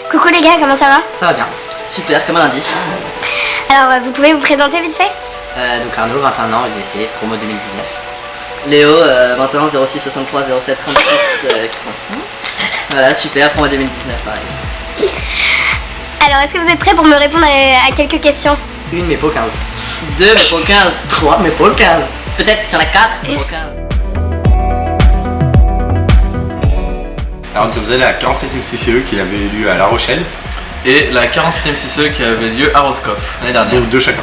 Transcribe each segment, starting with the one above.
Coucou les gars, comment ça va? Ça va bien, super, comme un lundi. Alors, vous pouvez vous présenter vite fait? Donc Arnaud, 21 ans, UDC, promo 2019. Léo, 21, 06, 63, 07, 36, 35. Voilà, super, promo 2019, pareil. Alors, est-ce que vous êtes prêts pour me répondre à quelques questions? Une, mais pas 15. Deux, mais pas 15. Trois, mais pas 15. Peut-être si on a 4, mais pas 15. Alors nous sommes allés à la 47e CCE qui avait lieu à La Rochelle. Et la 48e CCE qui avait lieu à Roscoff l'année dernière. Donc deux chacun.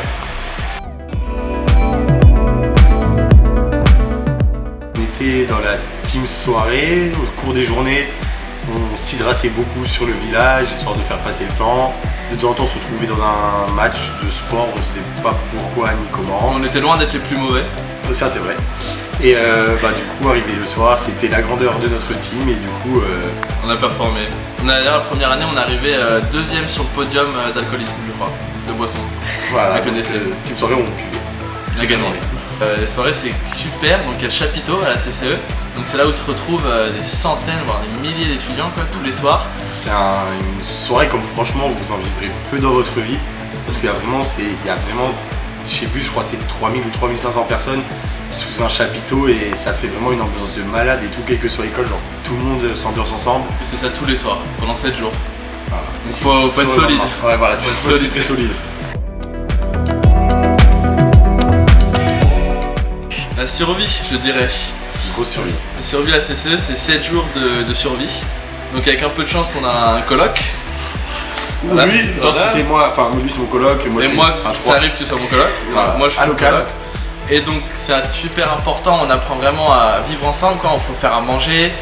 On était dans la team soirée, au cours des journées, on s'hydratait beaucoup sur le village, histoire de faire passer le temps. De temps en temps on se retrouvait dans un match de sport, on ne sait pas pourquoi ni comment. On était loin d'être les plus mauvais. Ça c'est vrai. Et du coup arrivé le soir, c'était la grandeur de notre team et du coup... On a performé. D'ailleurs la première année on est arrivé deuxième sur le podium d'alcoolisme je crois, de boisson. Voilà, avec le donc, DCE. team soirée on buvait. On a gagné. Les soirées c'est super, donc il y a le chapiteau à la CCE. Donc c'est là où se retrouvent des centaines, voire des milliers d'étudiants quoi, tous les soirs. C'est une soirée comme franchement vous en vivrez peu dans votre vie. Parce qu'il y a vraiment, je sais plus, je crois que c'est 3000 ou 3500 personnes sous un chapiteau et ça fait vraiment une ambiance de malade et tout, quelle que soit l'école, genre tout le monde s'endort ensemble. Et c'est ça tous les soirs, pendant 7 jours. Voilà. Donc faut être solide. Ouais voilà, faut être très solide. La survie, je dirais. Grosse survie. La survie à la CCE, c'est 7 jours de survie. Donc avec un peu de chance, on a un coloc. Voilà. Lui, genre si c'est moi, enfin lui c'est mon coloc et moi et moi, ça arrive que tu sois mon coloc. Voilà. Moi je suis à mon l'occasion. coloc. Et donc c'est super important, on apprend vraiment à vivre ensemble quoi, il faut faire à manger.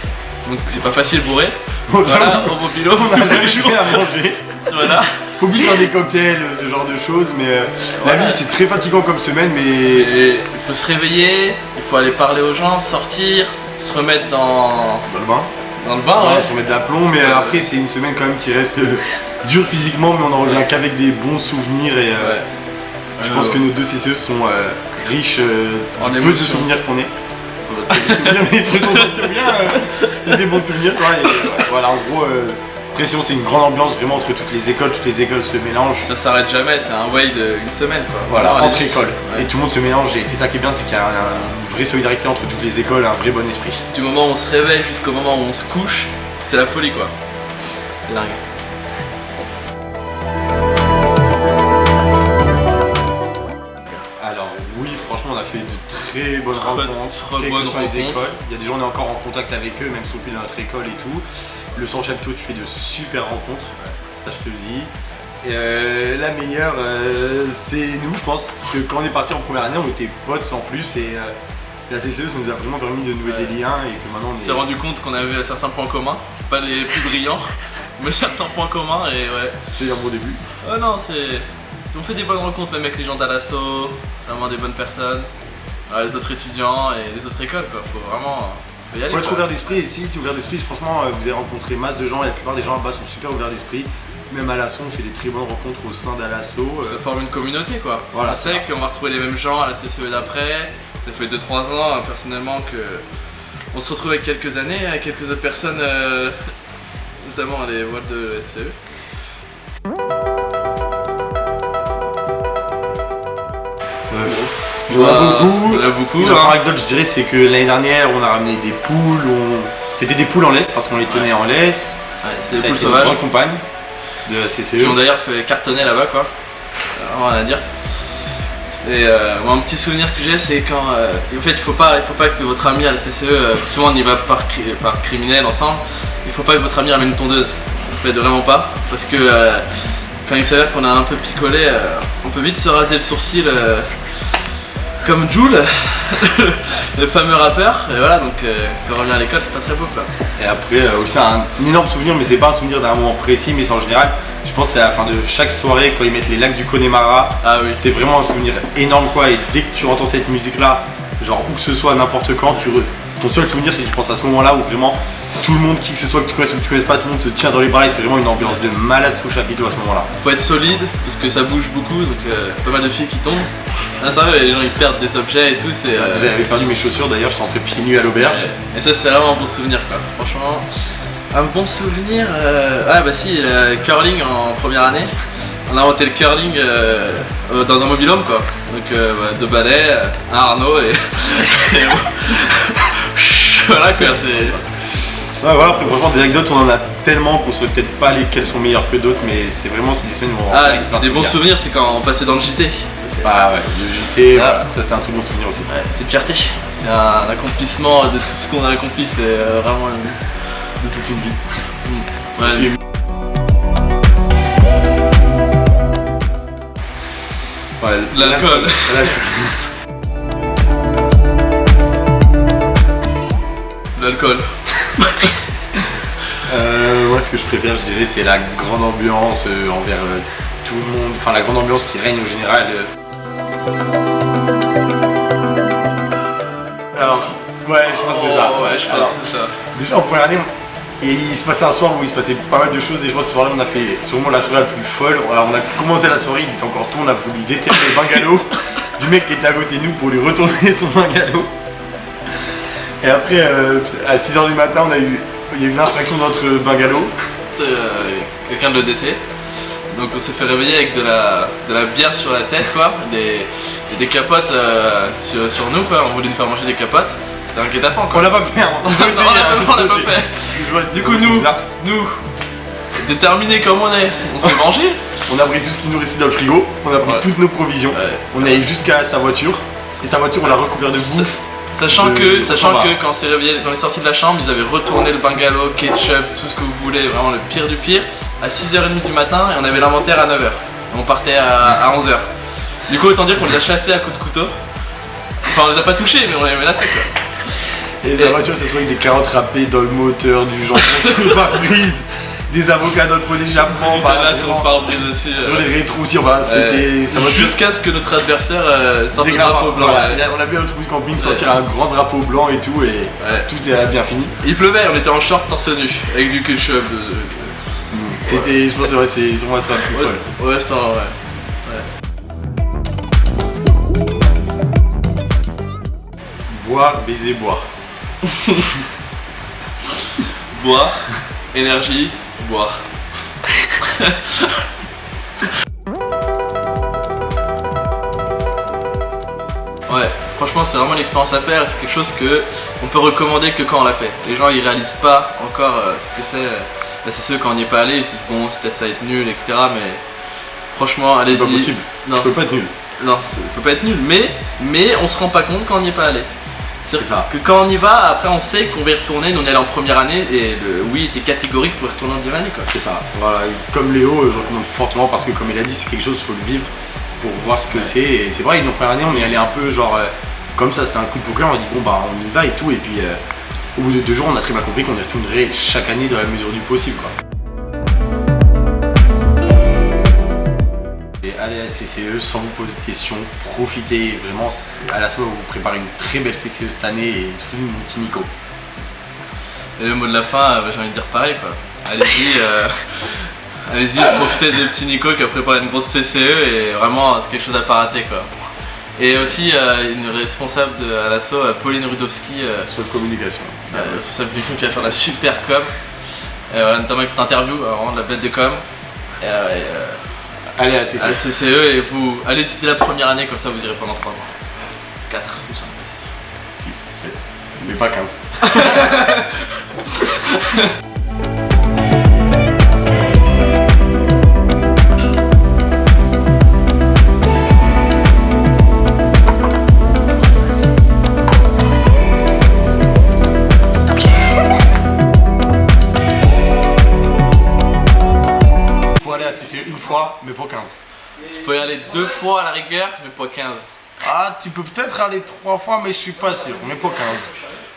Donc c'est pas facile bourré. Voilà, au mobilo, On a jamais joué à manger. voilà. Faut plus faire des cocktails, ce genre de choses, mais la vie c'est très fatigant comme semaine, mais... Il faut se réveiller, il faut aller parler aux gens, sortir, se remettre dans Dans le bain. le bain, ouais. Se remettre d'aplomb, mais après c'est une semaine quand même qui reste dure physiquement, mais on en revient qu'avec des bons souvenirs et je pense que nos deux CCE sont riches En du peu de émotions. souvenirs qu'on est. On a très bons souvenirs, mais ce dont on se souvient, c'est des bons souvenirs quoi. Et, voilà, en gros, après sinon c'est une grande ambiance vraiment entre toutes les écoles se mélangent. Ça s'arrête jamais, c'est un way d'une semaine quoi. Voilà, Vraiment, entre allez-y. écoles. Ouais. Et tout le monde se mélange et c'est ça qui est bien, c'est qu'il y a une vraie solidarité entre toutes les écoles, un vrai bon esprit. Du moment où on se réveille jusqu'au moment où on se couche, c'est la folie quoi. C'est dingue. Alors oui, franchement on a fait de très bonnes Très rencontres, quelles bonnes que soient les rencontres. écoles. Il y a des gens on est encore en contact avec eux, même si on plus dans notre école et tout. Le Sans Chapiteau, tu fais de super rencontres, ça je te le dis. Et la meilleure, c'est nous je pense, parce que quand on est parti en première année on était potes sans plus et la CCE ça nous a vraiment permis de nouer des liens et que maintenant On s'est rendu compte qu'on avait certains points communs, pas les plus brillants, mais certains points communs et ouais. c'est un bon début. Oh non, on fait des bonnes rencontres même avec les gens d'Alasso, vraiment des bonnes personnes, les autres étudiants et les autres écoles quoi, faut vraiment y aller. Faut être quoi. ouvert d'esprit et si tu es ouvert d'esprit, franchement vous avez rencontré masse de gens et la plupart des gens là-bas sont super ouverts d'esprit. Même à l'Asso, on fait des très bonnes rencontres au sein d'Alasso. Ça forme une communauté quoi. Voilà, on sait qu'on va retrouver les mêmes gens à la CCE d'après. Ça fait 2-3 ans personnellement que on se retrouve avec quelques années, avec quelques autres personnes, notamment les voix de la SCE. Il y en a beaucoup. Il y en a beaucoup. Une autre anecdote, je dirais, c'est que l'année dernière, on a ramené des poules. C'était des poules en laisse parce qu'on les tenait en laisse. Ouais, c'est Ça des a poules été une sauvages grande compagne de la CCE. qui ont d'ailleurs fait cartonner là-bas quoi. Vraiment rien à dire. Et moi, un petit souvenir que j'ai, c'est quand en fait il faut pas que votre ami à la CCE, souvent on y va par criminel ensemble, il faut pas que votre ami ramène une tondeuse. En fait vraiment pas, parce que quand il s'avère qu'on a un peu picolé, on peut vite se raser le sourcil comme Jul, le fameux rappeur, et voilà donc quand on revient à l'école c'est pas très beau quoi. Et après, aussi un énorme souvenir, mais c'est pas un souvenir d'un moment précis, mais c'est en général, je pense que c'est à la fin de chaque soirée quand ils mettent les lacs du Connemara. Ah oui. C'est vraiment un souvenir énorme quoi. Et dès que tu entends cette musique là, genre où que ce soit, n'importe quand, ton seul souvenir c'est que tu penses à ce moment là où vraiment tout le monde, qui que ce soit que tu connaisses ou que tu connaisses pas, tout le monde se tient dans les bras et c'est vraiment une ambiance de malade sous chapiteau à ce moment là. Faut être solide parce que ça bouge beaucoup donc pas mal de filles qui tombent. Ah, ça va, les gens ils perdent des objets et tout, c'est. J'avais perdu mes chaussures d'ailleurs, je suis rentré pieds nus à l'auberge. Et ça c'est vraiment un bon souvenir quoi. Franchement, Un bon souvenir, ah bah si, le curling en première année. On a inventé le curling dans un mobil-home quoi. Donc deux balais, un Arnaud et voilà quoi, c'est... Ouais, voilà, après franchement des anecdotes on en a tellement qu'on saurait peut-être pas lesquelles sont meilleures que d'autres, mais c'est vraiment ces des semaines où on Ah, avec plein de des bons souvenirs c'est quand on passait dans le JT. Ah ouais, le JT, Ah. voilà, ça c'est un très bon souvenir aussi. Ouais, c'est fierté, c'est un accomplissement de tout ce qu'on a accompli, c'est vraiment De toute une vie. ouais. Aussi. Ouais, L'alcool. L'alcool. Moi ce que je préfère je dirais c'est la grande ambiance envers tout le monde, enfin la grande ambiance qui règne au général. Alors ouais je pense que c'est ça. Ouais, je pense Alors, que c'est ça. déjà en première année et il se passait un soir où il se passait pas mal de choses et je pense que ce soir-là on a fait sûrement la soirée la plus folle. Alors, on a commencé la soirée, il était encore tôt, on a voulu déterrer le bungalow du mec qui était à côté de nous pour lui retourner son bungalow. Et après à 6h du matin il y a eu une infraction dans notre bungalow. Quelqu'un de l'EDC. Donc on s'est fait réveiller avec de la bière sur la tête quoi, et des capotes sur nous quoi, on voulait nous faire manger des capotes. C'était un guet-apens quoi. On l'a pas fait, hein. On l'a pas fait. Du coup nous, déterminés comme on est, on s'est mangé. On a pris tout ce qui nous restait dans le frigo, on a pris Ouais. toutes nos provisions, Ouais. on est allé jusqu'à sa voiture, et sa voiture on l'a recouvert de bouffe. Sachant De- que de quand on s'est réveillé, quand on est sorti de la chambre, ils avaient retourné le bungalow, ketchup, tout ce que vous voulez, vraiment le pire du pire, à 6h30 du matin et on avait l'inventaire à 9h. On partait à 11h. Du coup, autant dire qu'on les a chassés à coups de couteau. Enfin, on les a pas touchés, mais on les avait lassés quoi. Et sa voiture s'est trouvée avec des carottes râpées dans le moteur, du jambon sur le pare-brise, des avocats dans le pot d'échappement, On était là sur le pare-brise aussi. sur les rétros aussi, enfin c'était sa voiture. Jusqu'à ce que notre adversaire sorte le Déclare- drapeau blanc. voilà. Ouais. On a vu à l'autre bout du camping sortir un grand drapeau blanc et tout, et tout est bien fini. Il pleuvait, on était en short torse nu, avec du ketchup. C'était, je pense que c'est vraiment la soirée la plus folle. Ouais, c'était un. Ouais. Boire, baiser, boire. Boire, énergie, boire. Ouais, franchement c'est vraiment une expérience à faire, c'est quelque chose que on peut recommander que quand on l'a fait. Les gens ils réalisent pas encore ce que c'est. Bah, c'est ceux quand on n'y est pas allé, ils se disent bon c'est peut-être ça va être nul, etc. Mais franchement allez-y. C'est pas possible, Non, ça peut pas être nul. Non, ça peut pas être nul, mais on se rend pas compte quand on n'y est pas allé. C'est ça. Que quand on y va, après on sait qu'on va y retourner. Nous on est allé en première année et le oui était catégorique pour y retourner en deuxième année quoi. C'est ça. Voilà, et comme Léo, je recommande fortement parce que comme il a dit, c'est quelque chose, il faut le vivre pour voir ce que c'est. Et c'est vrai, une première année, on est allé un peu genre comme ça, c'était un coup de poker, on a dit bon bah on y va et tout. Et puis au bout de 2 jours, on a très bien compris qu'on y retournerait chaque année dans la mesure du possible quoi. Et allez à la CCE sans vous poser de questions, profitez vraiment. À la soirée, vous préparez une très belle CCE cette année et souvenez mon petit Nico. Et le mot de la fin, j'ai envie de dire pareil quoi. Allez-y, allez-y, profitez des petits Nico qui a préparé une grosse CCE et vraiment c'est quelque chose à pas rater quoi. Et aussi une responsable à l'asso, Pauline Rudowski, Sur communication. responsable de production qui va faire la super com. Voilà, notamment avec cette interview, vraiment de la bête de com. Et, Allez à la à CCE. la CCE et vous allez citer la première année comme ça vous irez pendant 3 ans. 4 ou 5 peut-être. 6, 7, mais pas 15. Faut aller à la CCE une fois, mais pas 15. Tu peux y aller 2 fois à la rigueur mais pas 15. Ah, tu peux peut-être aller 3 fois, mais je suis pas sûr, mais pas 15.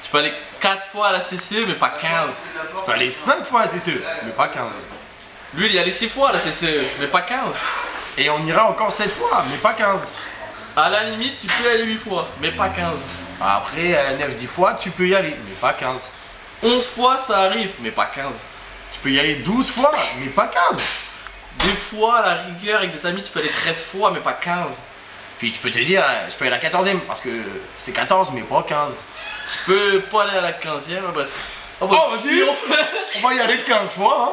Tu peux aller 4 fois à la CCE mais pas 15. Tu peux aller 5 fois à la CCE, mais pas 15. Lui il y allait 6 fois à la CCE mais pas 15. Et on ira encore 7 fois, mais pas 15. À la limite tu peux y aller 8 fois mais pas 15. Après, 9-10 fois, tu peux y aller, mais pas 15. 11 fois ça arrive mais pas 15. Tu peux y aller 12 fois, mais pas 15. Des fois à la rigueur avec des amis tu peux aller 13 fois mais pas 15. Puis tu peux te dire, je peux aller à la 14e, parce que c'est 14, mais pas 15. Tu peux pas aller à la 15e, bah, Oh, vas-y, on va y aller 15 fois. Hein.